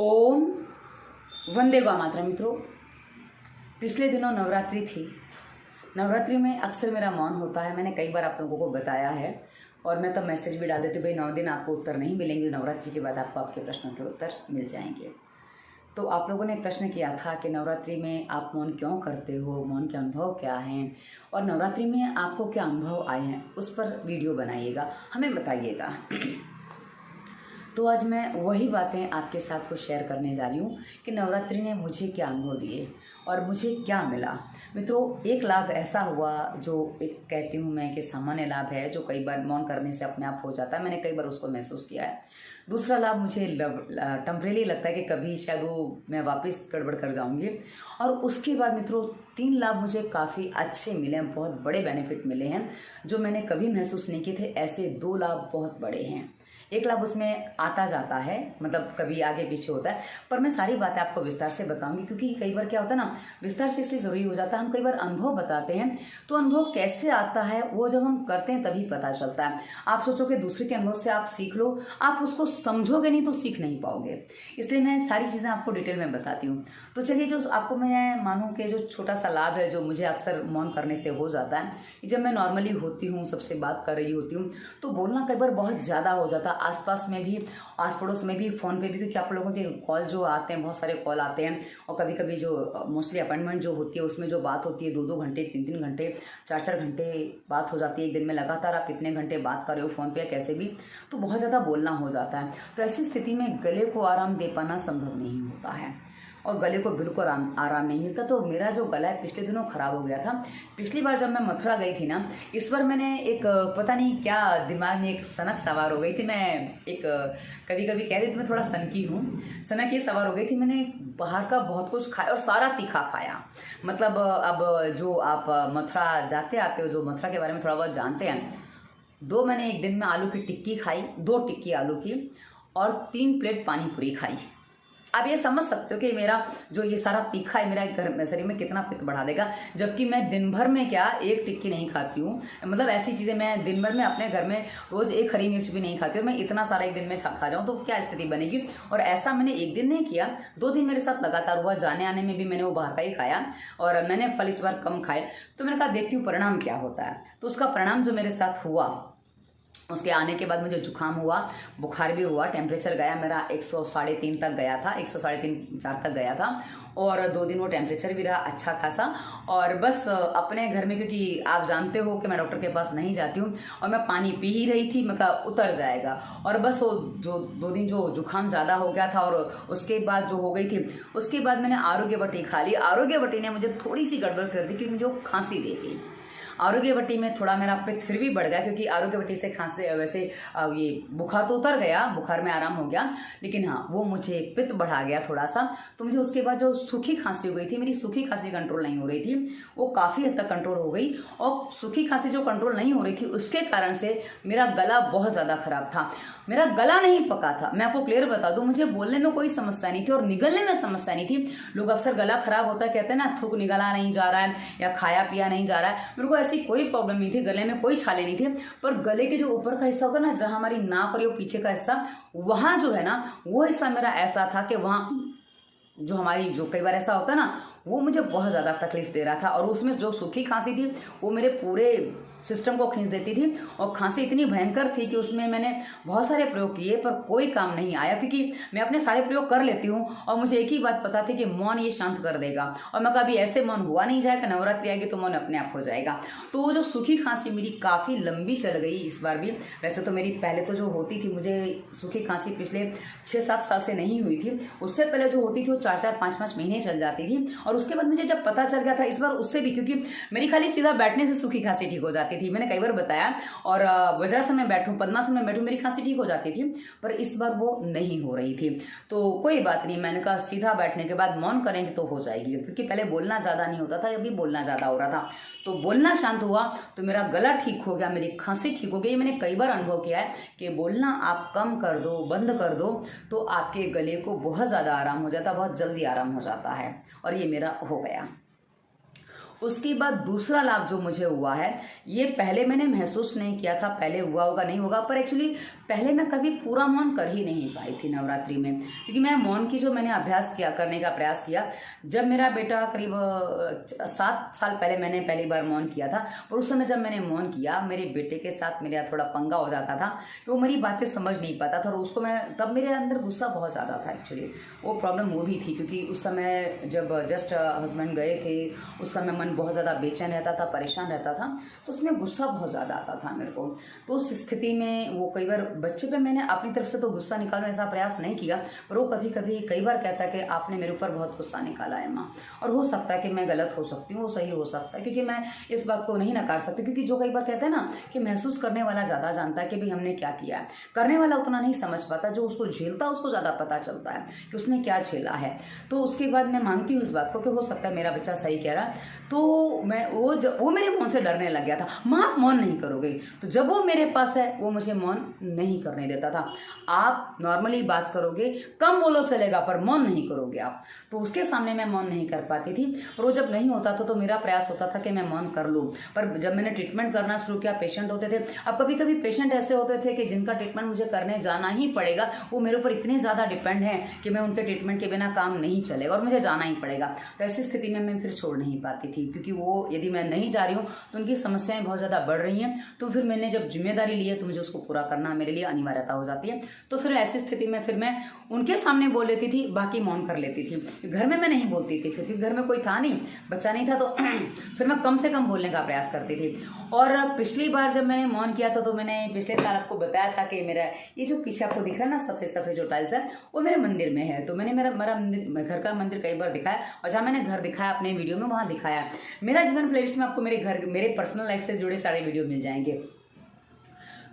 ओम वंदे गौ मातरम। मित्रों, पिछले दिनों नवरात्रि थी। नवरात्रि में अक्सर मेरा मौन होता है, मैंने कई बार आप लोगों को बताया है और मैं तब मैसेज भी डाल देती हूँ, भाई 9 दिन आपको उत्तर नहीं मिलेंगे, नवरात्रि के बाद आपको आपके प्रश्नों के उत्तर मिल जाएंगे। तो आप लोगों ने प्रश्न किया था कि नवरात्रि में आप मौन क्यों करते हो, मौन के अनुभव क्या हैं और नवरात्रि में आपको क्या अनुभव आए हैं, उस पर वीडियो बनाइएगा, हमें बताइएगा। तो आज मैं वही बातें आपके साथ कुछ शेयर करने जा रही हूँ कि नवरात्रि ने मुझे क्या अनुभव दिए और मुझे क्या मिला। मित्रों, एक लाभ ऐसा हुआ जो एक कहती हूँ मैं कि सामान्य लाभ है, जो कई बार मौन करने से अपने आप हो जाता है, मैंने कई बार उसको महसूस किया है। दूसरा लाभ मुझे टेम्परेरी लगता है कि कभी शायद वो मैं वापस गड़बड़ कर जाऊंगी। और उसके बाद मित्रों 3 लाभ मुझे काफ़ी अच्छे मिले हैं, बहुत बड़े बेनिफिट मिले हैं जो मैंने कभी महसूस नहीं किए थे। ऐसे 2 लाभ बहुत बड़े हैं। एक लाभ उसमें आता जाता है, मतलब कभी आगे पीछे होता है, पर मैं सारी बातें आपको विस्तार से बताऊंगी, क्योंकि कई बार क्या होता है ना, विस्तार से इसलिए ज़रूरी हो जाता है। हम कई बार अनुभव बताते हैं तो अनुभव कैसे आता है वो जब हम करते हैं तभी पता चलता है। आप सोचो कि दूसरे के अनुभव से आप सीख लो, आप उसको समझोगे नहीं तो सीख नहीं पाओगे। इसलिए मैं सारी चीज़ें आपको डिटेल में बताती हूँ। तो चलिए, जो आपको मैं मानूँ कि जो छोटा सा लाभ है जो मुझे अक्सर मौन करने से हो जाता है, कि जब मैं नॉर्मली होती हूँ, सबसे बात कर रही होती हूँ, तो बोलना कई बार बहुत ज़्यादा हो जाता है, आसपास में भी, आस पड़ोस में भी, फ़ोन पे भी, क्योंकि आप लोगों के कॉल जो आते हैं, बहुत सारे कॉल आते हैं। और कभी कभी जो मोस्टली अपॉइंटमेंट जो होती है उसमें जो बात होती है 2-2 घंटे, 3-3 घंटे, 4-4 घंटे बात हो जाती है एक दिन में। लगातार आप इतने घंटे बात कर रहे हो फ़ोन पे या कैसे भी, तो बहुत ज़्यादा बोलना हो जाता है। तो ऐसी स्थिति में गले को आराम दे पाना संभव नहीं होता है और गले को बिल्कुल आराम नहीं मिलता। तो मेरा जो गला है पिछले दिनों ख़राब हो गया था। पिछली बार जब मैं मथुरा गई थी ना, इस बार मैंने एक पता नहीं क्या दिमाग में एक सनक सवार हो गई थी। मैं एक कभी कभी कह रही थी मैं थोड़ा सनकी हूँ, सनक ये सवार हो गई थी। मैंने बाहर का बहुत कुछ खाया और सारा तीखा खाया। मतलब अब जो आप मथुरा जाते आते हो, जो मथुरा के बारे में थोड़ा बहुत जानते हैं, मैंने एक दिन में आलू की टिक्की खाई, 2 टिक्की आलू की, और 3 प्लेट पानी पूरी खाई। आप ये समझ सकते हो कि मेरा जो ये सारा तीखा है मेरा घर शरीर में कितना पित्त बढ़ा देगा। जबकि मैं दिन भर में क्या 1 टिक्की नहीं खाती हूँ, मतलब ऐसी चीज़ें मैं दिन भर में अपने घर में रोज़ 1 हरी मिर्च भी नहीं खाती हूँ। मैं इतना सारा एक दिन में खा जाऊँ तो क्या स्थिति बनेगी। और ऐसा मैंने एक दिन नहीं किया, 2 दिन मेरे साथ लगातार हुआ। जाने आने में भी मैंने वो बाहर का ही खाया और मैंने फल इस बार कम खाए। तो मैंने कहा देखती हूँ परिणाम क्या होता है। तो उसका परिणाम जो मेरे साथ हुआ, उसके आने के बाद मुझे जुकाम हुआ, बुखार भी हुआ, टेम्परेचर गया मेरा 103 तक गया था, 103-4 तक गया था। और 2 दिन वो टेम्परेचर भी रहा अच्छा खासा। और बस अपने घर में, क्योंकि आप जानते हो कि मैं डॉक्टर के पास नहीं जाती हूँ, और मैं पानी पी ही रही थी, मैं कहा उतर जाएगा। और बस वो जो 2 दिन जो जुकाम ज़्यादा हो गया था और उसके बाद जो हो गई थी, उसके बाद मैंने आरोग्य बटी खा ली। आरोग्य बटी ने मुझे थोड़ी सी गड़बड़ कर दी, क्योंकि मुझे खांसी दे गई। आरोग्य बटी में थोड़ा मेरा पित्त फिर भी बढ़ गया, क्योंकि आरोग्य बटी से खांसी, वैसे ये बुखार तो उतर गया, बुखार में आराम हो गया, लेकिन हाँ वो मुझे पित्त बढ़ा गया थोड़ा सा। तो मुझे उसके बाद जो सूखी खांसी हो गई थी, मेरी सूखी खांसी कंट्रोल नहीं हो रही थी, वो काफ़ी हद तक कंट्रोल हो गई। और सूखी खांसी जो कंट्रोल नहीं हो रही थी उसके कारण से मेरा गला बहुत ज़्यादा खराब था। मेरा गला नहीं पका था, मैं आपको क्लियर बता दूं, मुझे बोलने में कोई समस्या नहीं थी और निगलने में समस्या नहीं थी। लोग अक्सर गला खराब होता है कहते हैं ना, थूक निगला नहीं जा रहा है या खाया पिया नहीं जा रहा है। मेरे को ऐसी कोई प्रॉब्लम नहीं थी, गले में कोई छाले नहीं थे। पर गले के जो ऊपर का हिस्सा होता है ना, जहां हमारी नाक और ये पीछे का हिस्सा, वहां जो है ना, वो हिस्सा मेरा ऐसा था कि वहां जो हमारी जो कई बार ऐसा होता है ना, वो मुझे बहुत ज़्यादा तकलीफ दे रहा था। और उसमें जो सूखी खांसी थी वो मेरे पूरे सिस्टम को खींच देती थी। और खांसी इतनी भयंकर थी कि उसमें मैंने बहुत सारे प्रयोग किए पर कोई काम नहीं आया, क्योंकि मैं अपने सारे प्रयोग कर लेती हूँ और मुझे एक ही बात पता थी कि मौन ये शांत कर देगा। और मैं कभी ऐसे मौन हुआ नहीं जाएगा, नवरात्रि आएगी तो मौन अपने आप हो जाएगा। तो वो जो सूखी खांसी मेरी काफ़ी लंबी चल गई इस बार भी। वैसे तो मेरी पहले तो जो होती थी, मुझे सूखी खांसी पिछले 6-7 साल से नहीं हुई थी। उससे पहले जो होती थी वो 4-4, 5-5 महीने चल जाती थी। और उसके बाद मुझे जब पता चल गया था इस बार, उससे भी, क्योंकि मेरी खाली सीधा बैठने से सूखी खांसी ठीक हो जाती थी, मैंने कई बार बताया। और वज्रासन में बैठूं, पद्मासन में बैठूं, मेरी खांसी ठीक हो जाती थी। पर इस बार वो नहीं हो रही थी। तो कोई बात नहीं, मैंने कहा सीधा बैठने के बाद मौन करेंगे तो हो जाएगी, क्योंकि पहले बोलना ज़्यादा नहीं होता था, अभी बोलना ज़्यादा हो रहा था। तो बोलना शांत हुआ तो मेरा गला ठीक हो गया, मेरी खांसी ठीक हो गई। मैंने कई बार अनुभव किया है कि बोलना आप कम कर दो, बंद कर दो, तो आपके गले को बहुत ज़्यादा आराम हो जाता है, बहुत जल्दी आराम हो जाता है। और ये मेरा हो गया। उसके बाद दूसरा लाभ जो मुझे हुआ है, ये पहले मैंने महसूस नहीं किया था, पहले हुआ होगा नहीं होगा, पर एक्चुअली पहले मैं कभी पूरा मौन कर ही नहीं पाई थी नवरात्रि में, क्योंकि मैं मौन की जो मैंने अभ्यास किया, करने का प्रयास किया, जब मेरा बेटा करीब 7 साल पहले मैंने पहली बार मौन किया था। और उस समय जब मैंने मौन किया, मेरे बेटे के साथ मेरा थोड़ा पंगा हो जाता था, वो मेरी बातें समझ नहीं पाता था, और उसको मैं तब मेरे अंदर गुस्सा बहुत ज़्यादा था। एक्चुअली वो प्रॉब्लम वो भी थी, क्योंकि उस समय जब जस्ट हस्बैंड गए थे, उस समय मन बहुत ज़्यादा बेचैन रहता था, परेशान रहता था, तो उसमें गुस्सा बहुत ज़्यादा आता था मेरे को। तो उस स्थिति में वो कई बार बच्चे पे मैंने अपनी तरफ से तो गुस्सा निकालने ऐसा प्रयास नहीं किया, पर वो कभी कभी कई बार कहता है कि आपने मेरे ऊपर बहुत गुस्सा निकाला है माँ। और हो सकता है कि मैं गलत हो सकती हूँ, वो सही हो सकता है, क्योंकि मैं इस बात को नहीं नकार सकती, क्योंकि जो कई बार कहते हैं ना कि महसूस करने वाला ज़्यादा जानता है कि भाई हमने क्या किया है, करने वाला उतना नहीं समझ पाता, जो उसको झेलता है उसको ज़्यादा पता चलता है कि उसने क्या झेला है। तो उसके बाद मैं मानती हूँ इस बात को कि हो सकता है मेरा बच्चा सही कह रहा है। तो मैं वो मेरे मौन से डरने लग गया था, माँ आप मौन नहीं करोगे, तो जब वो मेरे पास है वो मुझे मौन नहीं करने देता था। आप नॉर्मली बात करोगे, कम बोलो चलेगा, पर मौन नहीं करोगे आप। तो उसके सामने मैं मौन नहीं कर पाती थी, पर वो जब नहीं होता था तो मेरा प्रयास होता था कि मैं मौन कर लूँ। पर जब मैंने ट्रीटमेंट करना शुरू किया, पेशेंट होते थे, अब कभी कभी पेशेंट ऐसे होते थे कि जिनका ट्रीटमेंट मुझे करने जाना ही पड़ेगा, वो मेरे ऊपर इतने ज़्यादा डिपेंड है कि मैं उनके ट्रीटमेंट के बिना काम नहीं चलेगा और मुझे जाना ही पड़ेगा। तो ऐसी स्थिति में मैं फिर छोड़ नहीं पाती थी, क्योंकि वो यदि मैं नहीं जा रही हूँ तो उनकी समस्याएं बहुत ज़्यादा बढ़ रही हैं। तो फिर मैंने जब जिम्मेदारी ली है तो मुझे उसको पूरा करना मेरे लिए अनिवार्यता हो जाती है। तो फिर ऐसी स्थिति में फिर मैं उनके सामने बोल लेती थी, बाकी मौन कर लेती थी। घर में मैं नहीं बोलती थी, फिर घर में कोई था नहीं, बच्चा नहीं था, तो फिर मैं कम से कम बोलने का प्रयास करती थी। और पिछली बार जब मैंने मौन किया था तो मैंने पिछले साल आपको बताया था कि मेरा ये जो पीछे आपको दिख रहा है ना सफेद सफेद जो टाइल्स है, वो मेरे मंदिर में है। तो मैंने मेरा घर का मंदिर कई बार दिखाया, और जहाँ मैंने घर दिखाया अपने वीडियो में, वहाँ दिखाया। मेरा जीवन प्लेलिस्ट में आपको मेरे पर्सनल लाइफ से जुड़े सारे वीडियो मिल जाएंगे।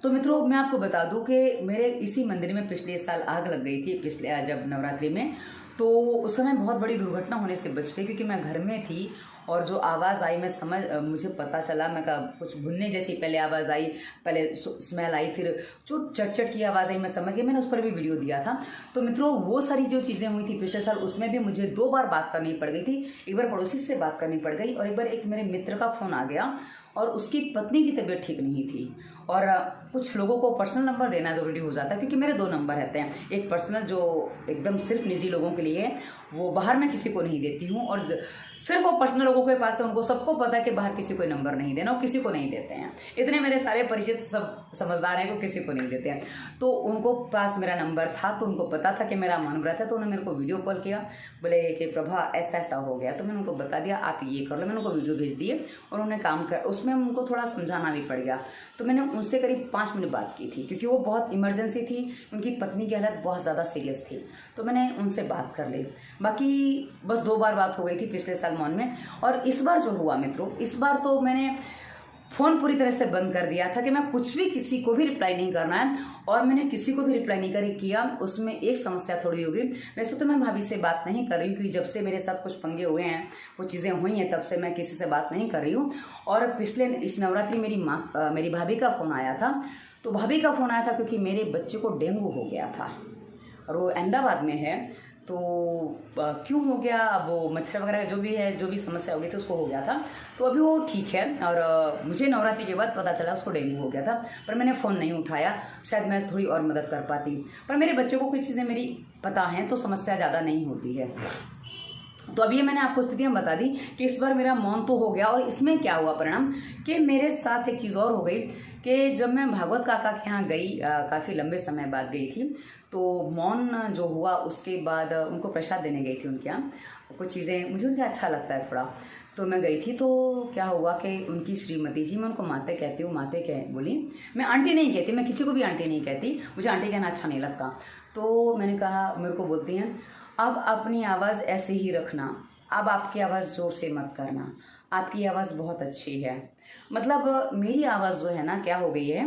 तो मित्रों मैं आपको बता दूं कि मेरे इसी मंदिर में पिछले साल आग लग गई थी, पिछले जब नवरात्रि में। तो उस समय बहुत बड़ी दुर्घटना होने से बच गई, क्योंकि मैं घर में थी और जो आवाज़ आई मुझे पता चला, मैं कुछ भुनने जैसी पहले आवाज़ आई, पहले स्मेल आई, फिर जो चट की आवाज़ आई, मैं समझ गई। मैंने उस पर भी वीडियो दिया था। तो मित्रों वो सारी जो चीज़ें हुई थी पिछले साल, उसमें भी मुझे 2 बार बात करनी पड़ गई थी। एक बार पड़ोसी से बात करनी पड़ गई, और एक बार एक मेरे मित्र का फ़ोन आ गया, और उसकी पत्नी की तबीयत ठीक नहीं थी। और कुछ लोगों को पर्सनल नंबर देना ज़रूरी हो जाता है, क्योंकि मेरे 2 नंबर रहते हैं। एक पर्सनल जो एकदम सिर्फ निजी लोगों के लिए है, वो बाहर मैं किसी को नहीं देती हूँ, और सिर्फ वो पर्सनल लोगों के पास है, उनको सबको पता है कि बाहर किसी को नंबर नहीं देना, और किसी को नहीं देते हैं। इतने मेरे सारे परिचित सब समझदार हैं, को किसी को नहीं देते हैं। तो उनको पास मेरा नंबर था, तो उनको पता था कि मेरा मौन व्रत है, तो उन्होंने मेरे को वीडियो कॉल किया, बोले कि प्रभा ऐसा ऐसा हो गया। तो मैंने उनको बता दिया आप ये कर लो, मैंने उनको वीडियो भेज दिए, और उन्होंने काम कर, उसमें उनको थोड़ा समझाना भी पड़ गया। तो मैंने उनसे करीब 5 मिनट बात की थी, क्योंकि वो बहुत इमरजेंसी थी, उनकी पत्नी की हालत बहुत ज़्यादा सीरियस थी। तो मैंने उनसे बात कर ली। बाकी बस 2 बार बात हो गई थी पिछले साल मौन में। और इस बार जो हुआ मित्रों, इस बार तो मैंने फ़ोन पूरी तरह से बंद कर दिया था कि मैं कुछ भी किसी को भी रिप्लाई नहीं करना है, और मैंने किसी को भी रिप्लाई नहीं किया। उसमें एक समस्या थोड़ी होगी, वैसे तो मैं भाभी से बात नहीं कर रही हूँ, क्योंकि जब से मेरे साथ कुछ पंगे हुए हैं, वो चीज़ें हुई हैं, तब से मैं किसी से बात नहीं कर रही हूँ। और पिछले इस नवरात्रि मेरी भाभी का फ़ोन आया था। तो भाभी का फ़ोन आया था क्योंकि मेरे बच्चे को डेंगू हो गया था, और वो अहमदाबाद में है। तो क्यों हो गया, अब वो मच्छर वगैरह जो भी समस्या हो गई थी उसको हो गया था। तो अभी वो ठीक है, और मुझे नवरात्रि के बाद पता चला उसको डेंगू हो गया था, पर मैंने फ़ोन नहीं उठाया, शायद मैं थोड़ी और मदद कर पाती। पर मेरे बच्चे को कुछ चीज़ें मेरी पता हैं, तो समस्या ज़्यादा नहीं होती है। तो अभी मैंने आपको स्थितियाँ बता दी कि इस बार मेरा मौन तो हो गया, और इसमें क्या हुआ परिणाम कि मेरे साथ एक चीज़ और हो गई कि जब मैं भागवत काका के यहाँ गई, काफ़ी लंबे समय बाद गई थी, तो मौन जो हुआ उसके बाद उनको प्रसाद देने गई थी उनके यहाँ। कुछ चीज़ें मुझे उनके अच्छा लगता है थोड़ा, तो मैं गई थी। तो क्या हुआ कि उनकी श्रीमती जी, मैं उनको माते कहती हूँ, माते कह बोली, मैं आंटी नहीं कहती, मैं किसी को भी आंटी नहीं कहती, मुझे आंटी कहना अच्छा नहीं लगता। तो मैंने कहा, मेरे को बोलती हैं अब अपनी आवाज़ ऐसे ही रखना, अब आपकी आवाज़ ज़ोर से मत करना, आपकी आवाज़ बहुत अच्छी है। मतलब मेरी आवाज़ जो है ना, क्या हो गई है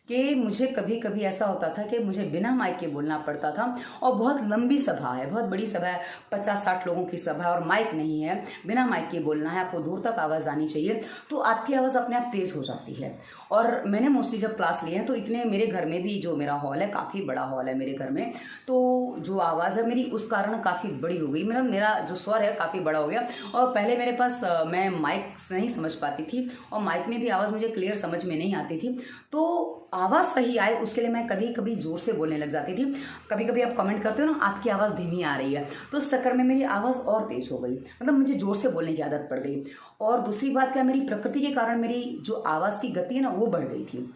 कि मुझे कभी कभी ऐसा होता था कि मुझे बिना माइक के बोलना पड़ता था, और बहुत लंबी सभा है, बहुत बड़ी सभा है, 50-60 लोगों की सभा है और माइक नहीं है, बिना माइक के बोलना है, आपको दूर तक आवाज़ आनी चाहिए, तो आपकी आवाज़ अपने आप तेज़ हो जाती है। और मैंने मोस्टली जब क्लास लिए हैं तो इतने, मेरे घर में भी जो मेरा हॉल है काफ़ी बड़ा हॉल है मेरे घर में, तो जो आवाज़ है मेरी उस कारण काफ़ी बड़ी हो गई, मेरा जो स्वर है काफ़ी बड़ा हो गया। और पहले मेरे पास मैं माइक नहीं समझ पाती थी और माइक में भी आवाज़ मुझे क्लियर समझ में नहीं आती थी, तो आवाज़ सही आए उसके लिए मैं कभी कभी ज़ोर से बोलने लग जाती थी। कभी कभी आप कमेंट करते हो ना आपकी आवाज़ धीमी आ रही है, तो उस चक्कर में मेरी आवाज़ और तेज़ हो गई, मतलब मुझे ज़ोर से बोलने की आदत पड़ गई। और दूसरी बात क्या, मेरी प्रकृति के कारण मेरी जो आवाज़ की गति है ना वो बढ़ गई थी,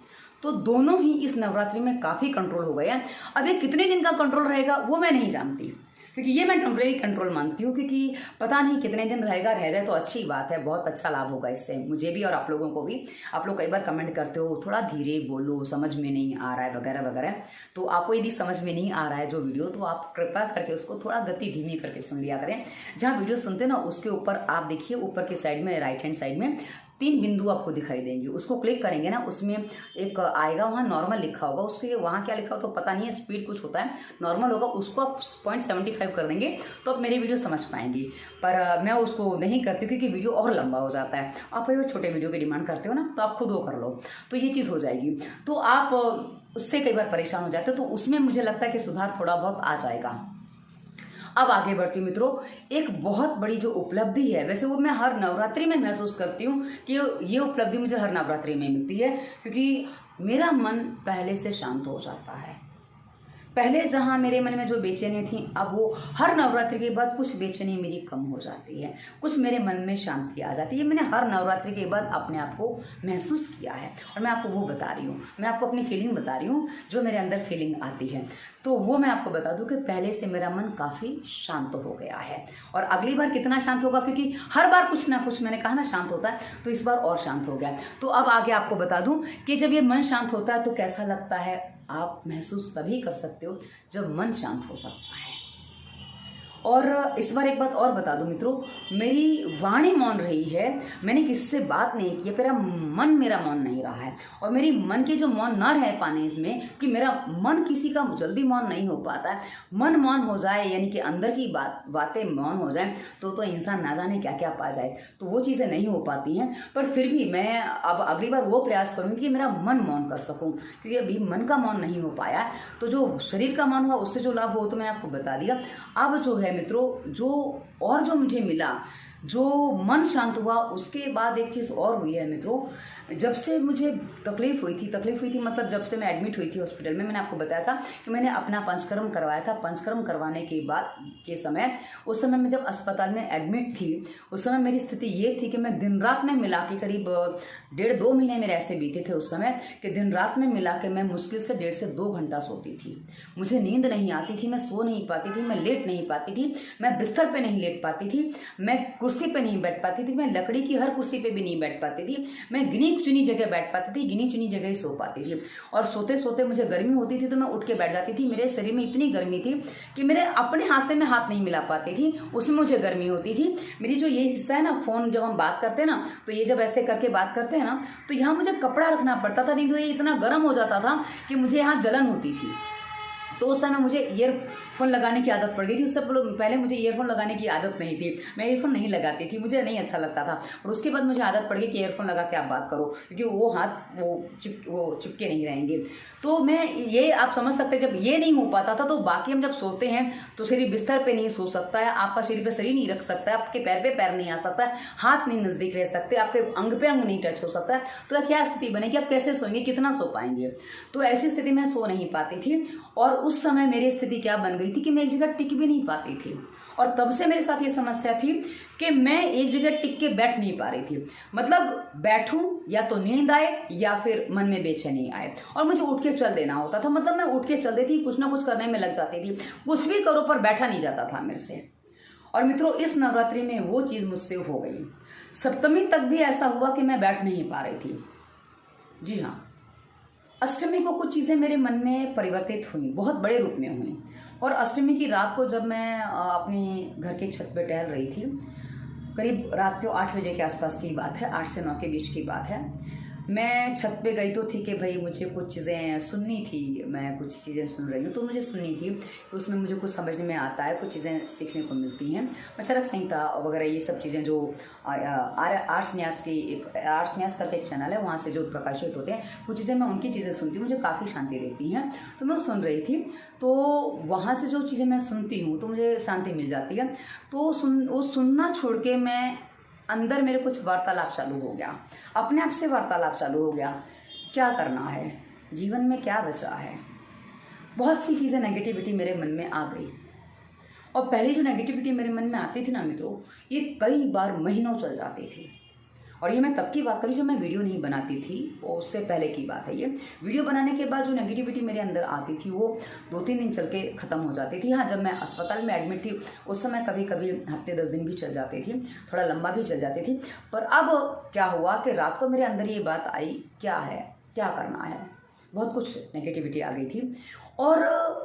तो दोनों ही इस नवरात्रि में काफ़ी कंट्रोल हो गए हैं। अब ये कितने दिन का कंट्रोल रहेगा वो मैं नहीं जानती, क्योंकि ये मैं टेम्परेरी कंट्रोल मानती हूँ, क्योंकि पता नहीं कितने दिन रहेगा, रह जाए तो अच्छी बात है, बहुत अच्छा लाभ होगा इससे मुझे भी और आप लोगों को भी। आप लोग कई बार कमेंट करते हो थोड़ा धीरे बोलो, समझ में नहीं आ रहा है वगैरह वगैरह, तो आपको यदि समझ में नहीं आ रहा है जो वीडियो, तो आप कृपया करके उसको थोड़ा गति धीमी करके सुन लिया करें। जहाँ वीडियो सुनते ना उसके ऊपर आप देखिए, ऊपर के साइड में राइट हैंड साइड में 3 बिंदु आपको दिखाई देंगे, उसको क्लिक करेंगे ना, उसमें एक आएगा, वहाँ नॉर्मल लिखा होगा, उसके वहाँ क्या लिखा हो तो पता नहीं है, स्पीड कुछ होता है, नॉर्मल होगा, उसको आप 0.75 कर देंगे तो आप मेरी वीडियो समझ पाएंगी। पर मैं उसको नहीं करती क्योंकि वीडियो और लंबा हो जाता है। आप अगर छोटे वीडियो की डिमांड करते हो ना तो आप खुद वो कर लो, तो ये चीज़ हो जाएगी, तो आप उससे कई बार परेशान हो जाते हो, तो उसमें मुझे लगता है कि सुधार थोड़ा बहुत आ जाएगा। अब आगे बढ़ती हूँ मित्रों, एक बहुत बड़ी जो उपलब्धि है, वैसे वो मैं हर नवरात्रि में महसूस करती हूँ कि ये उपलब्धि मुझे हर नवरात्रि में मिलती है, क्योंकि मेरा मन पहले से शांत हो जाता है। पहले जहाँ मेरे मन में जो बेचैनी थी, अब वो हर नवरात्रि के बाद कुछ बेचैनी मेरी कम हो जाती है, कुछ मेरे मन में शांति आ जाती है। मैंने हर नवरात्रि के बाद अपने आप को महसूस किया है और मैं आपको वो बता रही हूँ, मैं आपको अपनी फीलिंग बता रही हूँ, जो मेरे अंदर फीलिंग आती है, तो वो मैं आपको बता दूं कि पहले से मेरा मन काफ़ी शांत हो गया है। और अगली बार कितना शांत होगा, क्योंकि हर बार कुछ ना कुछ मैंने कहा ना शांत होता है, तो इस बार और शांत हो गया। तो अब आगे आपको बता दूं कि जब ये मन शांत होता है तो कैसा लगता है, आप महसूस तभी कर सकते हो जब मन शांत हो सकता है। और इस बार एक बात और बता दूं मित्रों, मेरी वाणी मौन रही है, मैंने किससे बात नहीं की है, मेरा मौन नहीं रहा है। और मेरी मन के जो मौन न रह पाने इसमें, कि मेरा मन किसी का जल्दी मौन नहीं हो पाता है, मन मौन हो जाए यानी कि अंदर की बातें मौन हो जाए तो इंसान ना जाने क्या क्या पा जाए, तो वो चीज़ें नहीं हो पाती हैं। पर फिर भी मैं अब अगली बार वो प्रयास करूँगी कि मेरा मन मौन कर सकूँ, क्योंकि अभी मन का मौन नहीं हो पाया, तो जो शरीर का मौन हुआ उससे जो लाभ हो तो मैंने आपको बता दिया। अब जो है मित्रों, जो मुझे मिला, जो मन शांत हुआ, उसके बाद एक चीज़ और हुई है मित्रों। जब से मुझे तकलीफ हुई थी मतलब जब से मैं एडमिट हुई थी हॉस्पिटल में, मैंने आपको बताया था कि मैंने अपना पंचकर्म करवाया था। पंचकर्म करवाने के बाद के समय, उस समय मैं जब अस्पताल में एडमिट थी, उस समय मेरी स्थिति ये थी कि मैं दिन रात में मिला के करीब 1.5-2 महीने मेरे ऐसे बीते थे उस समय, कि दिन रात में मिला के मैं मुश्किल से 1.5 से 2 घंटा सोती थी। मुझे नींद नहीं आती थी, मैं सो नहीं पाती थी, मैं लेट नहीं पाती थी, मैं बिस्तर पे नहीं लेट पाती थी, मैं कुर्सी पे नहीं बैठ पाती थी, मैं लकड़ी की हर कुर्सी पे भी नहीं बैठ पाती थी, मैं गिनी चुनी जगह बैठ पाती थी, गिनी चुनी जगह ही सो पाती थी। और सोते सोते मुझे गर्मी होती थी तो मैं उठ के बैठ जाती थी। मेरे शरीर में इतनी गर्मी थी कि मेरे अपने हाथ से मैं हाथ नहीं मिला पाती थी, उसमें मुझे गर्मी होती थी। मेरी जो ये हिस्सा है ना, फोन जब हम बात करते हैं ना, तो ये जब ऐसे करके बात करते हैं ना, तो यहाँ मुझे कपड़ा रखना पड़ता था, नहीं तो ये इतना गर्म हो जाता था कि मुझे यहाँ जलन होती थी। तो उस समय मुझे ईयरफोन लगाने की आदत पड़ गई थी। उससे पहले मुझे ईयरफोन लगाने की आदत नहीं थी, मैं ईयरफोन नहीं लगाती थी, मुझे नहीं अच्छा लगता था। और उसके बाद मुझे आदत पड़ गई कि ईयरफोन लगा के आप बात करो, क्योंकि वो हाथ वो चिपके नहीं रहेंगे। तो मैं ये आप समझ सकते हैं, जब ये नहीं हो पाता था तो बाकी हम जब सोते हैं तो शरीर बिस्तर पे नहीं सो सकता है, आपका शरीर पे शरीर नहीं रख सकता है, आपके पैर पे पैर नहीं आ सकता है, हाथ नहीं नजदीक रह सकते, आपके अंग पे अंग नहीं टच हो सकता है। तो क्या स्थिति बनेगी, आप कैसे सोएंगे, कितना सो पाएंगे। तो ऐसी स्थिति में सो नहीं पाती थी। और उस समय मेरी स्थिति क्या बन गई थी कि मैं एक जगह टिक भी नहीं पाती थी। और तब से मेरे साथ ये समस्या थी कि मैं एक जगह टिक के बैठ नहीं पा रही थी। मतलब बैठूं या तो नींद आए या फिर मन में बेचैनी आए, और मुझे उठ के चल देना होता था। मतलब मैं उठ के चल देती, कुछ ना कुछ करने में लग जाती थी, कुछ भी करो पर बैठा नहीं जाता था मेरे से। और मित्रों, इस नवरात्रि में वो चीज़ मुझसे हो गई। सप्तमी तक भी ऐसा हुआ कि मैं बैठ नहीं पा रही थी। जी हाँ, अष्टमी को कुछ चीज़ें मेरे मन में परिवर्तित हुई, बहुत बड़े रूप में हुई। और अष्टमी की रात को जब मैं अपने घर के छत पे टहल रही थी, करीब रात को 8 बजे के आसपास की बात है, 8 से 9 के बीच की बात है, मैं छत पे गई तो थी कि भाई मुझे कुछ चीज़ें सुननी थी, मैं कुछ चीज़ें सुन रही हूँ तो मुझे सुननी थी, तो उसमें मुझे कुछ समझ में आता है, कुछ चीज़ें सीखने को मिलती हैं। मैं चरक संहिता वगैरह ये सब चीज़ें जो आर्ट्स न्यास की एक आर्ट्स न्यास करके एक चैनल है, वहाँ से जो प्रकाशित होते हैं कुछ चीज़ें मैं उनकी चीज़ें सुनती हूँ, मुझे काफ़ी शांति देती हैं। तो मैं सुन रही थी, तो वहाँ से जो चीज़ें मैं सुनती हूँ तो मुझे शांति मिल जाती है। तो वो सुनना छोड़ के मैं अंदर मेरे कुछ वार्तालाप चालू हो गया, अपने आप से वार्तालाप चालू हो गया, क्या करना है जीवन में, क्या बचा है। बहुत सी चीज़ें नेगेटिविटी मेरे मन में आ गई, और पहले जो नेगेटिविटी मेरे मन में आती थी ना मित्रों, ये कई बार महीनों चल जाती थी। और ये मैं तब की बात करी जब मैं वीडियो नहीं बनाती थी, और उससे पहले की बात है ये। वीडियो बनाने के बाद जो नेगेटिविटी मेरे अंदर आती थी वो 2-3 दिन चल के ख़त्म हो जाती थी। हाँ, जब मैं अस्पताल में एडमिट थी उस समय कभी कभी हफ्ते 10 दिन भी चल जाती थी, थोड़ा लंबा भी चल जाती थी। पर अब क्या हुआ कि रात को मेरे अंदर ये बात आई, क्या है, क्या करना है, बहुत कुछ नेगेटिविटी आ गई थी। और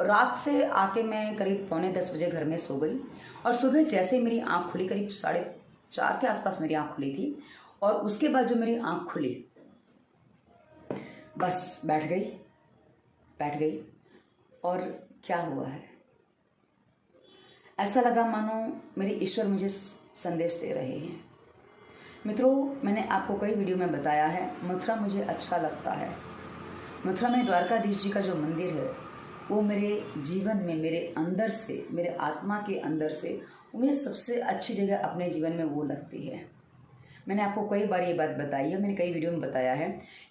रात से आके मैं करीब 9:45 बजे घर में सो गई, और सुबह जैसे मेरी आँख खुली, करीब 4:30 के आसपास मेरी आँख खुली थी, और उसके बाद जो मेरी आँख खुली, बस बैठ गई। और क्या हुआ है, ऐसा लगा मानो मेरे ईश्वर मुझे संदेश दे रहे हैं। मित्रों, मैंने आपको कई वीडियो में बताया है, मथुरा मुझे अच्छा लगता है। मथुरा में द्वारकाधीश जी का जो मंदिर है वो मेरे जीवन में, मेरे अंदर से, मेरे आत्मा के अंदर से मुझे सबसे अच्छी जगह अपने जीवन में वो लगती है। मैंने आपको कई बार ये बात बताई है, मैंने कई वीडियो में बताया है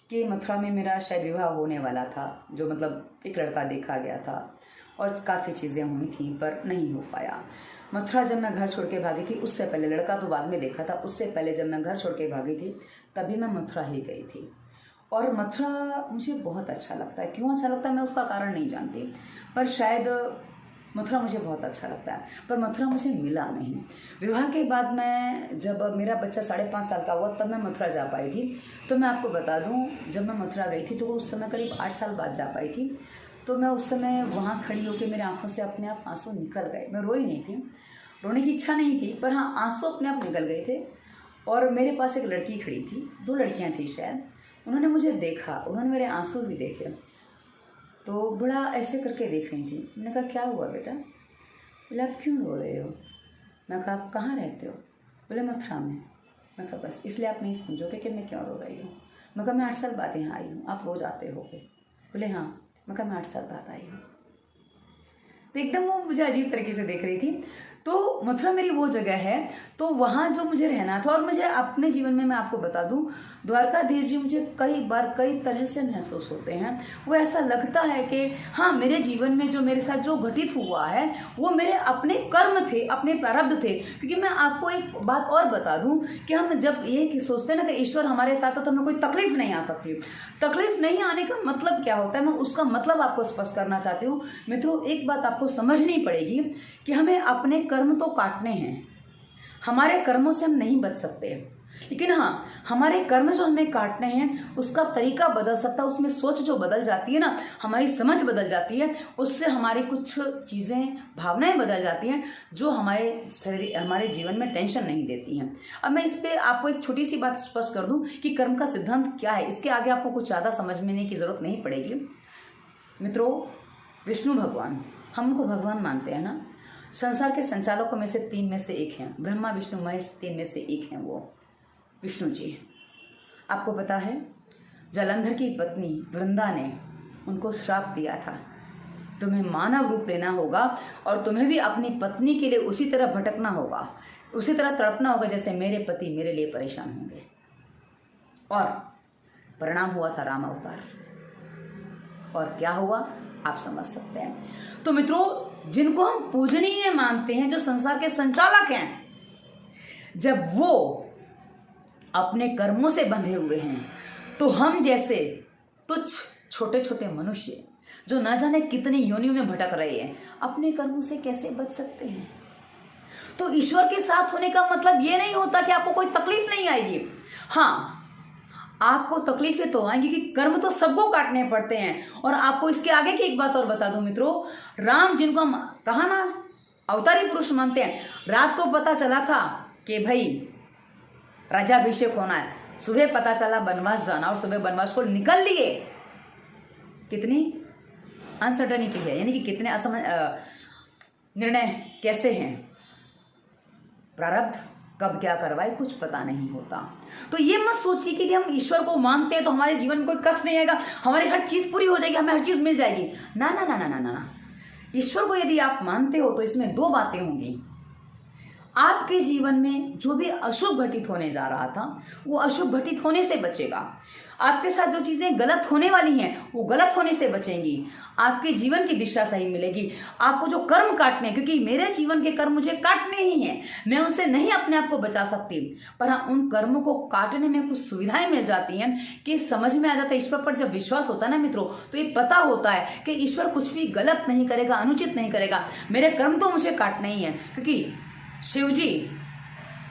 कि मथुरा में मेरा शायद विवाह होने वाला था, जो मतलब एक लड़का देखा गया था, और काफ़ी चीज़ें हुई थी पर नहीं हो पाया। मथुरा जब मैं घर छोड़ के भागी थी, उससे पहले, लड़का तो बाद में देखा था, उससे पहले जब मैं घर छोड़ के भागी थी तभी मैं मथुरा ही गई थी। और मथुरा मुझे बहुत अच्छा लगता है। क्यों अच्छा लगता है मैं उसका कारण नहीं जानती, पर शायद मथुरा मुझे बहुत अच्छा लगता है, पर मथुरा मुझे मिला नहीं। विवाह के बाद मैं, जब मेरा बच्चा 5.5 साल का हुआ तब मैं मथुरा जा पाई थी। तो मैं आपको बता दूं, जब मैं मथुरा गई थी तो उस समय करीब 8 साल बाद जा पाई थी। तो मैं उस समय वहाँ खड़ी होकर मेरे आंखों से अपने आप आंसू निकल गए। मैं रोई नहीं थी, रोने की इच्छा नहीं थी, पर हाँ आंसू अपने आप निकल गए थे। और मेरे पास एक लड़की खड़ी थी, 2 लड़कियाँ थी शायद, उन्होंने मुझे देखा, उन्होंने मेरे आंसू भी देखे, तो बड़ा ऐसे करके देख रही थी। मैंने कहा क्या हुआ बेटा? बोले आप क्यों रो रहे हो? मैं कहा आप कहाँ रहते हो? बोले मथुरा में। मैं कहा बस इसलिए आप नहीं समझोगे कि मैं क्यों रो रही हूँ। मैं कहा मैं 8 साल बाद यहाँ आई हूँ, आप रोज आते होगे? बोले हाँ। मैं कहा मैं 8 साल बाद आई हूँ। तो एकदम वो मुझे अजीब तरीके से देख रही थी। तो मथुरा मेरी वो जगह है, तो वहाँ जो मुझे रहना था। और मुझे अपने जीवन में, मैं आपको बता दूं, द्वारकाधीश जी मुझे कई बार कई तरह से महसूस होते हैं। वो ऐसा लगता है कि हाँ, मेरे जीवन में जो मेरे साथ जो घटित हुआ है वो मेरे अपने कर्म थे, अपने प्रारब्ध थे। क्योंकि मैं आपको एक बात और बता दूं कि हम जब ये सोचते हैं ना कि ईश्वर हमारे साथ हो तो हमें कोई तकलीफ नहीं आ सकती। तकलीफ नहीं आने का मतलब क्या होता है, मैं उसका मतलब आपको स्पष्ट करना चाहती हूँ। मित्रों, एक बात आपको समझनी पड़ेगी कि हमें अपने कर्म तो काटने हैं, हमारे कर्मों से हम नहीं बच सकते, लेकिन हाँ, हमारे कर्म जो हमें काटने हैं उसका तरीका बदल सकता है। उसमें सोच जो बदल जाती है ना, हमारी समझ बदल जाती है, उससे हमारी कुछ चीज़ें, भावनाएं बदल जाती हैं जो हमारे शरीर, हमारे जीवन में टेंशन नहीं देती हैं। अब मैं इस पर आपको एक छोटी सी बात स्पष्ट कर दूं कि कर्म का सिद्धांत क्या है। इसके आगे आपको कुछ ज़्यादा समझने की जरूरत नहीं पड़ेगी। मित्रों, विष्णु भगवान, हम उनको भगवान मानते हैं ना, संसार के संचालकों में से 3 में से एक हैं, ब्रह्मा विष्णु महेश, 3 में से एक हैं वो विष्णु जी। आपको पता है, जालंधर की पत्नी वृंदा ने उनको श्राप दिया था, तुम्हें मानव रूप लेना होगा और तुम्हें भी अपनी पत्नी के लिए उसी तरह भटकना होगा, उसी तरह तड़पना होगा जैसे मेरे पति मेरे लिए परेशान होंगे। और परिणाम हुआ था राम अवतार। और क्या हुआ आप समझ सकते हैं। तो मित्रों, जिनको हम पूजनीय मानते हैं, जो संसार के संचालक हैं, जब वो अपने कर्मों से बंधे हुए हैं, तो हम जैसे तुच्छ छोटे छोटे मनुष्य जो ना जाने कितनी योनियों में भटक रहे हैं, अपने कर्मों से कैसे बच सकते हैं? तो ईश्वर के साथ होने का मतलब ये नहीं होता कि आपको कोई तकलीफ नहीं आएगी। हाँ, आपको तकलीफें तो आएंगी कि कर्म तो सबको काटने पड़ते हैं। और आपको इसके आगे की एक बात और बता दूं मित्रों, राम, जिनको हम कहा ना अवतारी पुरुष मानते हैं, रात को पता चला था कि भाई राजाभिषेक होना है, सुबह पता चला वनवास जाना और सुबह वनवास को निकल लिए। कितनी अनसर्टनिटी है, यानी कि कितने निर्णय कैसे हैं, प्रारब्ध कब क्या करवाए कुछ पता नहीं होता। तो ये मत सोचिए कि हम ईश्वर को मानते हैं तो हमारे जीवन में कोई कष्ट नहीं आएगा, हमारी हर चीज पूरी हो जाएगी, हमें हर चीज मिल जाएगी। ना ना ना ना ना ना, ईश्वर को यदि आप मानते हो तो इसमें दो बातें होंगी। आपके जीवन में जो भी अशुभ घटित होने जा रहा था वो अशुभ घटित होने से बचेगा। आपके साथ जो चीजें गलत होने वाली हैं वो गलत होने से बचेंगी। आपके जीवन की दिशा सही मिलेगी। आपको जो कर्म काटने, क्योंकि मेरे जीवन के कर्म मुझे काटने ही हैं, मैं उनसे नहीं अपने आप को बचा सकती, पर हाँ उन कर्मों को काटने में कुछ सुविधाएं मिल जाती हैं कि समझ में आ जाता है। ईश्वर पर जब विश्वास होता है ना मित्रों, तो ये पता होता है कि ईश्वर कुछ भी गलत नहीं करेगा, अनुचित नहीं करेगा। मेरे कर्म तो मुझे काटने ही है, क्योंकि शिव जी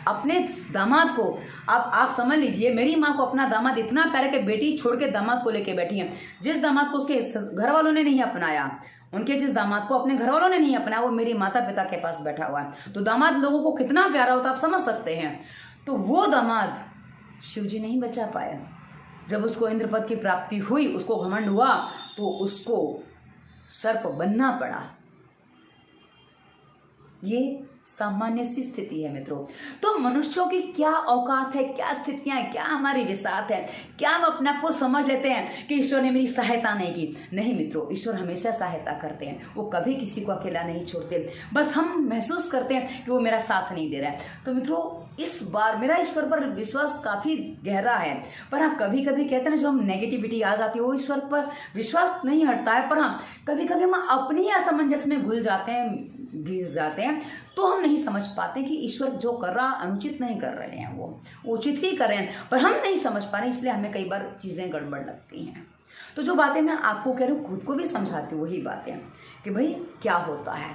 अपने दामाद को, आप समझ लीजिए, मेरी माँ को अपना दामाद इतना प्यारा कि बेटी छोड़ के दामाद को लेके बैठी है। जिस दामाद को उसके घर वालों ने नहीं अपनाया, उनके जिस दामाद को अपने घर वालों ने नहीं अपनाया, वो मेरी माता पिता के पास बैठा हुआ है। तो दामाद लोगों को कितना प्यारा होता आप समझ सकते हैं। तो वो दामाद शिव जी नहीं बचा पाया। जब उसको इंद्र पद की प्राप्ति हुई, उसको घमंड हुआ, तो उसको सर्प बनना पड़ा। ये सामान्य सी स्थिति है मित्रों। तो मनुष्यों की क्या औकात है, क्या स्थितियां हैं, क्या हमारी विसात है, क्या हम अपने आप को समझ लेते हैं कि ईश्वर ने मेरी सहायता नहीं की। नहीं मित्रों, ईश्वर हमेशा सहायता करते हैं, वो कभी किसी को अकेला नहीं छोड़ते। बस हम महसूस करते हैं कि वो मेरा साथ नहीं दे रहा है। तो मित्रों, इस बार मेरा ईश्वर पर विश्वास काफी गहरा है, पर हाँ कभी कभी कहते हैं जो हम नेगेटिविटी आ जाती है वो ईश्वर पर विश्वास नहीं हटता है। पर हाँ कभी कभी हम अपनी असमंजस में भूल जाते हैं, घिस जाते हैं, तो हम नहीं समझ पाते कि ईश्वर जो कर रहा अनुचित नहीं कर रहे हैं, वो उचित ही कर रहे हैं, पर हम नहीं समझ पा रहे, इसलिए हमें कई बार चीजें गड़बड़ लगती हैं। तो जो बातें मैं आपको कह रही हूँ खुद को भी समझाती हूँ वही बातें कि भाई क्या होता है।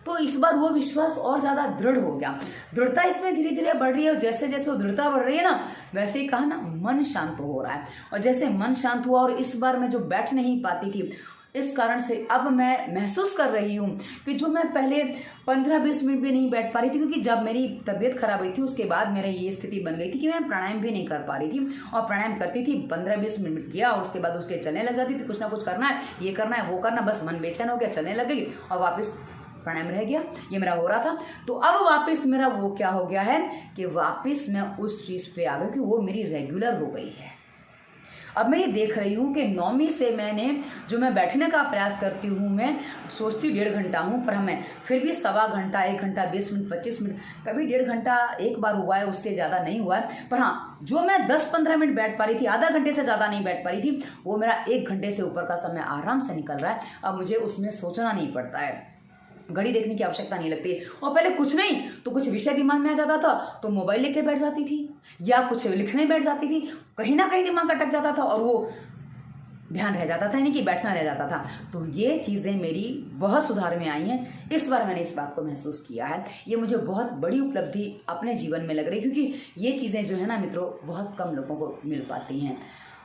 तो इस बार वो विश्वास और ज्यादा दृढ़ हो गया। दृढ़ता इसमें धीरे धीरे बढ़ रही है, और जैसे जैसे वो दृढ़ता बढ़ रही है ना, वैसे ही कहा ना मन शांत हो रहा है। और जैसे मन शांत हुआ, और इस बार मैं जो बैठ नहीं पाती थी, इस कारण से अब मैं महसूस कर रही हूँ कि जो मैं पहले 15-20 मिनट भी नहीं बैठ पा रही थी, क्योंकि जब मेरी तबीयत खराब हुई थी उसके बाद मेरी ये स्थिति बन गई थी कि मैं प्राणायाम भी नहीं कर पा रही थी। और प्राणायाम करती थी, 15-20 मिनट किया और उसके बाद उसके चलने लग जाती थी, कुछ ना कुछ करना है, ये करना है, वो करना, बस मन बेचैन हो गया, चलने लग गई और वापस प्राणायाम रह गया। ये मेरा हो रहा था। तो अब वापस मेरा वो क्या हो गया है कि वापस मैं उस चीज पे आ गई कि वो मेरी रेगुलर हो गई है। अब मैं ये देख रही हूँ कि 9वीं से मैं बैठने का प्रयास करती हूँ, मैं सोचती 1.5 घंटा हूँ, पर मैं फिर भी 1.25 घंटा, 1 घंटा 20 मिनट, 25 मिनट, कभी 1.5 घंटा एक बार हुआ है, उससे ज़्यादा नहीं हुआ है। पर हाँ, जो मैं 10-15 मिनट बैठ पा रही थी, आधा घंटे से ज़्यादा नहीं बैठ पा रही थी, वो मेरा 1 घंटे से ऊपर का समय आराम से निकल रहा है। अब मुझे उसमें सोचना नहीं पड़ता है, घड़ी देखने की आवश्यकता नहीं लगती। और पहले कुछ नहीं तो कुछ विषय दिमाग में आ जाता था तो मोबाइल लेके बैठ जाती थी, या कुछ लिखने बैठ जाती थी, कहीं ना कहीं दिमाग अटक जाता था और वो ध्यान रह जाता था, यानी कि बैठना रह जाता था। तो ये चीजें मेरी बहुत सुधार में आई हैं। इस बार मैंने इस बात को महसूस किया है। ये मुझे बहुत बड़ी उपलब्धि अपने जीवन में लग रही, क्योंकि ये चीजें जो है ना मित्रों, बहुत कम लोगों को मिल पाती हैं।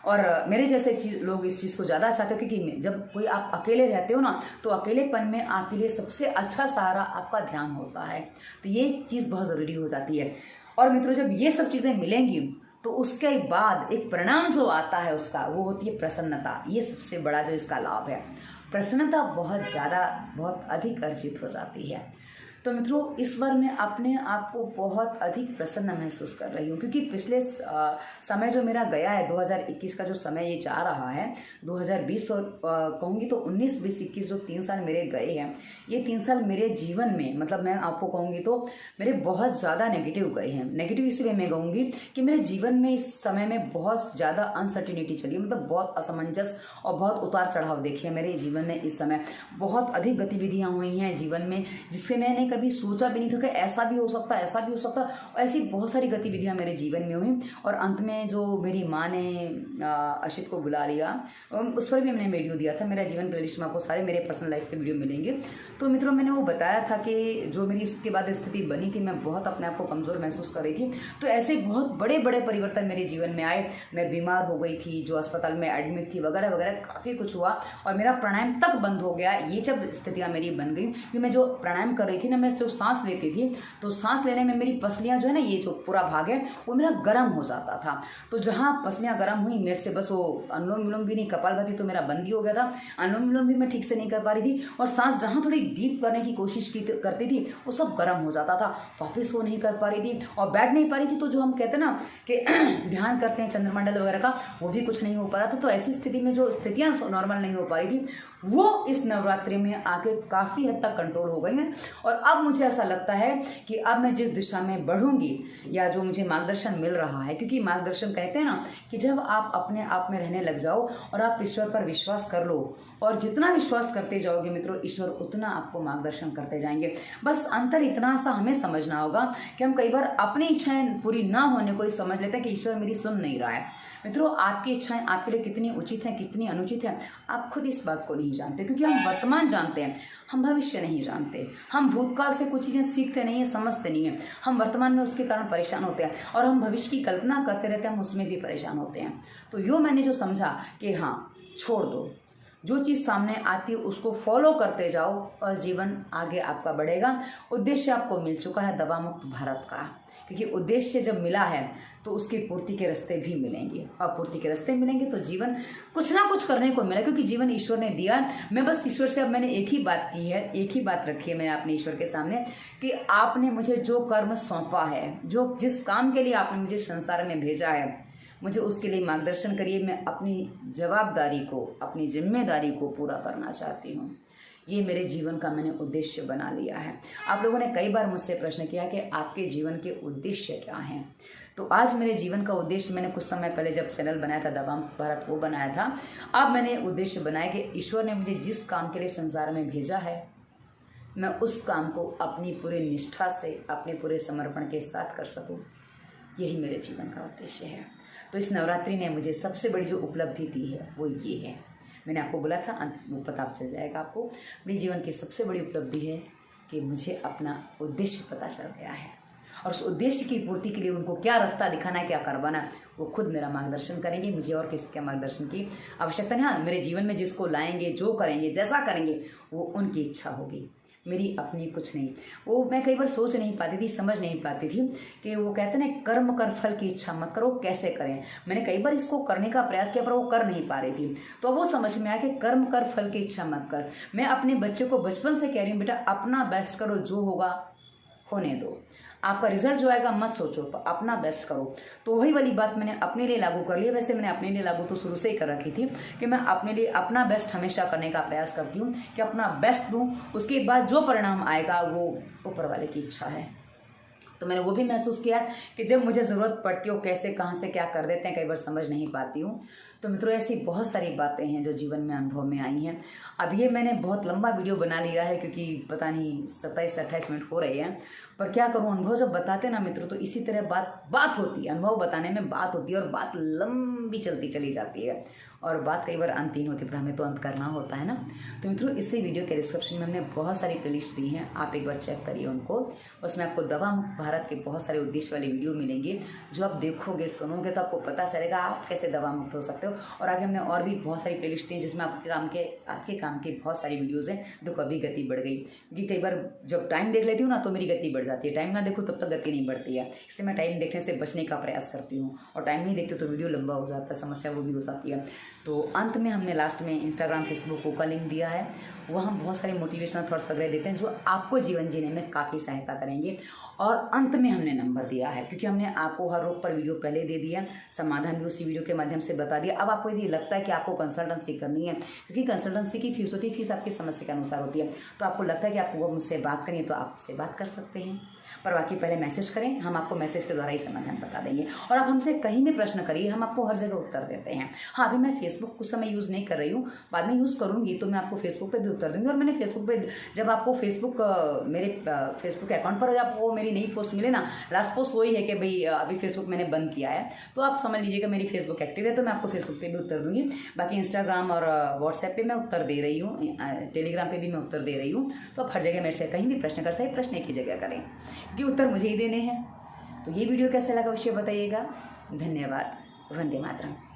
और मेरे जैसे लोग इस चीज़ को ज़्यादा चाहते हो, क्योंकि जब कोई आप अकेले रहते हो ना, तो अकेलेपन में आपके लिए सबसे अच्छा सहारा आपका ध्यान होता है। तो ये चीज़ बहुत ज़रूरी हो जाती है। और मित्रों, जब ये सब चीज़ें मिलेंगी तो उसके बाद एक परिणाम जो आता है उसका, वो होती है प्रसन्नता। ये सबसे बड़ा जो इसका लाभ है, प्रसन्नता बहुत ज़्यादा, बहुत अधिक अर्जित हो जाती है। तो मित्रों, इस बार मैं अपने आप को बहुत अधिक प्रसन्न महसूस कर रही हूँ, क्योंकि पिछले समय जो मेरा गया है, 2021 का जो समय ये जा रहा है, 2020 और कहूँगी तो 19, 20, 21 जो 3 साल मेरे गए हैं, ये 3 साल मेरे जीवन में, मतलब मैं आपको कहूँगी तो मेरे बहुत ज़्यादा नेगेटिव गए हैं। नेगेटिव इसलिए मैं कहूँगी कि मेरे जीवन में इस समय में बहुत ज़्यादा अनसर्टिनिटी चली है, मतलब बहुत असमंजस और बहुत उतार चढ़ाव देखिए मेरे जीवन में। इस समय बहुत अधिक गतिविधियाँ हुई हैं जीवन में, जिससे मैंने कभी सोचा भी नहीं था कि ऐसा भी हो सकता, ऐसा भी हो सकता। और ऐसी बहुत सारी गतिविधियां मेरे जीवन में हुई। और अंत में जो मेरी माँ ने अशित को बुला लिया, उस पर भी मैंने वीडियो दिया था। मेरा जीवन प्लेलिस्ट में आपको सारे मेरे पर्सनल लाइफ के वीडियो मिलेंगे। तो मित्रों, मैंने वो बताया था कि जो मेरी इसके बाद स्थिति बनी थी, मैं बहुत अपने आप को कमजोर महसूस कर रही थी। तो ऐसे बहुत बड़े बड़े परिवर्तन मेरे जीवन में आए। मैं बीमार हो गई थी, जो अस्पताल में एडमिट थी, वगैरह वगैरह, काफ़ी कुछ हुआ। और मेरा प्राणायाम तक बंद हो गया। ये जब स्थितियाँ मेरी बन गई कि मैं जो प्राणायाम कर रही थी ना, मैं जो सांस लेती थी तो सांस लेने में मेरी पसलियाँ जो है ना, ये जो पूरा भाग है वो मेरा गर्म हो जाता था। तो जहाँ पसलियाँ गर्म हुई मेरे से बस वो अनुलोम विलोम भी नहीं, कपालभाति तो मेरा बंद ही हो गया था, अनुलोम विलोम भी मैं ठीक से नहीं कर पा रही थी, और सांस जहाँ थोड़ी डीप करने की कोशिश करती थी वो सब गर्म हो जाता था, वापस वो नहीं कर पा रही थी और बैठ नहीं पा रही थी। तो जो हम कहते हैं ना कि ध्यान करते हैं चंद्रमंडल वगैरह का, वो भी कुछ नहीं हो पा रहा था। तो ऐसी स्थिति में जो स्थितियाँ नॉर्मल नहीं हो पा रही थी वो इस नवरात्रि में आके काफ़ी हद तक कंट्रोल हो गई हैं। और अब मुझे ऐसा लगता है कि अब मैं जिस दिशा में बढ़ूंगी या जो मुझे मार्गदर्शन मिल रहा है, क्योंकि मार्गदर्शन कहते हैं ना कि जब आप अपने आप में रहने लग जाओ और आप ईश्वर पर विश्वास कर लो, और जितना विश्वास करते जाओगे मित्रों, ईश्वर उतना आपको मार्गदर्शन करते जाएंगे। बस अंतर इतना सा हमें समझना होगा कि हम कई बार अपनी इच्छाएं पूरी ना होने को ही समझ लेते हैं कि ईश्वर मेरी सुन नहीं रहा है। मित्रों, आपकी इच्छाएं आपके लिए कितनी उचित हैं, कितनी अनुचित हैं, आप खुद इस बात को नहीं जानते, क्योंकि हम वर्तमान जानते हैं, हम भविष्य नहीं जानते। हम भूतकाल से कुछ चीज़ें सीखते नहीं हैं, समझते नहीं हैं, हम वर्तमान में उसके कारण परेशान होते हैं, और हम भविष्य की कल्पना करते रहते हैं, हम उसमें भी परेशान होते हैं। तो यो मैंने जो समझा कि हाँ, छोड़ दो, जो चीज़ सामने आती है उसको फॉलो करते जाओ और जीवन आगे आपका बढ़ेगा। उद्देश्य आपको मिल चुका है दवा मुक्त भारत का, क्योंकि उद्देश्य जब मिला है तो उसकी पूर्ति के रास्ते भी मिलेंगे, और पूर्ति के रास्ते मिलेंगे तो जीवन कुछ ना कुछ करने को मिला, क्योंकि जीवन ईश्वर ने दिया है। मैं बस ईश्वर से अब मैंने एक ही बात की है, एक ही बात रखी है मैंने अपने ईश्वर के सामने कि आपने मुझे जो कर्म सौंपा है, जो जिस काम के लिए आपने मुझे संसार में भेजा है, मुझे उसके लिए मार्गदर्शन करिए। मैं अपनी जवाबदारी को, अपनी जिम्मेदारी को पूरा करना चाहती हूँ। ये मेरे जीवन का मैंने उद्देश्य बना लिया है। आप लोगों ने कई बार मुझसे प्रश्न किया कि आपके जीवन के उद्देश्य क्या हैं। तो आज मेरे जीवन का उद्देश्य, मैंने कुछ समय पहले जब चैनल बनाया था दवा मुक्त भारत, वो बनाया था। अब मैंने उद्देश्य बनाया कि ईश्वर ने मुझे जिस काम के लिए संसार में भेजा है, मैं उस काम को अपनी पूरी निष्ठा से, अपने पूरे समर्पण के साथ कर सकूँ। यही मेरे जीवन का उद्देश्य है। तो इस नवरात्रि ने मुझे सबसे बड़ी जो उपलब्धि दी है वो ये है। मैंने आपको बोला था, वो पता चल जाएगा आपको। मेरे जीवन की सबसे बड़ी उपलब्धि है कि मुझे अपना उद्देश्य पता चल गया है, और उस उद्देश्य की पूर्ति के लिए उनको क्या रास्ता दिखाना है, क्या करवाना है, वो खुद मेरा मार्गदर्शन करेंगे। मुझे और किसी के मार्गदर्शन की आवश्यकता नहीं। हाँ, मेरे जीवन में जिसको लाएंगे, जो करेंगे, जैसा करेंगे, वो उनकी इच्छा होगी, मेरी अपनी कुछ नहीं। वो मैं कई बार सोच नहीं पाती थी, समझ नहीं पाती थी कि वो कहते हैं ना, कर्म कर फल की इच्छा मत करो, कैसे करें। मैंने कई बार इसको करने का प्रयास किया पर वो कर नहीं पा रही थी। तो वो समझ में आया कि कर्म कर फल की इच्छा मत कर। मैं अपने बच्चे को बचपन से कह रही हूँ, बेटा अपना बेस्ट करो, जो होगा होने दो, आपका रिजल्ट जो आएगा मत सोचो, अपना बेस्ट करो। तो वही वाली बात मैंने अपने लिए लागू कर लिया। वैसे मैंने अपने लिए लागू तो शुरू से ही कर रखी थी कि मैं अपने लिए अपना बेस्ट हमेशा करने का प्रयास करती हूँ, कि अपना बेस्ट दूँ, उसके बाद जो परिणाम आएगा वो ऊपर वाले की इच्छा है। तो मैंने वो भी महसूस किया कि जब मुझे ज़रूरत पड़ती हो, कैसे कहाँ से क्या कर देते हैं, कई बार समझ नहीं पाती हूँ। तो मित्रों, ऐसी बहुत सारी बातें हैं जो जीवन में अनुभव में आई हैं। अब ये मैंने बहुत लंबा वीडियो बना लिया है, क्योंकि पता नहीं 27-28 मिनट हो रहे हैं, पर क्या करूँ, अनुभव जब बताते ना मित्रों, तो इसी तरह बात होती है। अनुभव बताने में बात होती है और बात लंबी चलती चली जाती है, और बात कई बार अंतहीन होती है, पर हमें तो अंत करना होता है ना। तो मित्रों, इसी वीडियो के डिस्क्रिप्शन में हमने बहुत सारी प्लेलिस्ट दी हैं, आप एक बार चेक करिए उनको। उसमें आपको दवा मुक्त भारत के बहुत सारे उद्देश्य वाली वीडियो मिलेंगे, जो आप देखोगे, सुनोगे तो आपको पता चलेगा आप कैसे दवा मुक्त हो सकते हो। और आगे हमने और भी बहुत सारी प्लेलिस्ट दी हैं, जिसमें आपके काम के बहुत सारी वीडियोज़ हैं। देखो, अभी गति बढ़ गई, क्योंकि कई बार जब टाइम देख लेती हूँ ना तो मेरी गति बढ़ जाती है, टाइम ना देखो तब तक गति नहीं बढ़ती है। इससे मैं टाइम देखने से बचने का प्रयास करती हूँ, और टाइम नहीं देखती तो वीडियो लंबा हो जाता है, समस्या वो भी हो जाती है। तो अंत में हमने लास्ट में इंस्टाग्राम, फेसबुक का लिंक दिया है, वहाँ बहुत सारे मोटिवेशनल थॉट्स वगैरह देते हैं जो आपको जीवन जीने में काफ़ी सहायता करेंगे। और अंत में हमने नंबर दिया है, क्योंकि हमने आपको हर रोग पर वीडियो पहले दे दिया, समाधान भी उसी वीडियो के माध्यम से बता दिया। अब आपको यदि लगता है कि आपको कंसल्टेंसी करनी है, क्योंकि कंसल्टेंसी की फीस होती है, फीस आपकी समस्या के अनुसार होती है, तो आपको लगता है कि आपको मुझसे बात करनी है, तो आपसे बात कर सकते हैं। पर बाकी पहले मैसेज करें, हम आपको मैसेज के द्वारा ही समाधान बता देंगे। और आप हमसे कहीं भी प्रश्न करिए, हम आपको हर जगह उत्तर देते हैं। हाँ, अभी मैं फेसबुक कुछ समय यूज़ नहीं कर रही हूँ, बाद में यूज़ करूँगी तो मैं आपको फेसबुक पे भी उत्तर दूँगी। और मैंने फेसबुक पे, जब आपको मेरे फेसबुक अकाउंट पर आपको मेरी नई पोस्ट मिले ना, लास्ट पोस्ट वही है कि भाई अभी फेसबुक मैंने बंद किया है, तो आप समझ लीजिएगा मेरी फेसबुक एक्टिव है, तो मैं आपको फेसबुक पे भी उत्तर दूँगी। बाकी इंस्टाग्राम और व्हाट्सएप पे मैं उत्तर दे रही हूँ, टेलीग्राम पे भी मैं उत्तर दे रही हूँ। तो आप हर जगह मेरे से कहीं भी प्रश्न कर सकते, प्रश्न की जगह करें, क्योंकि उत्तर मुझे ही देने हैं। तो ये वीडियो कैसा लगा अवश्य बताइएगा। धन्यवाद। वंदे मातरम।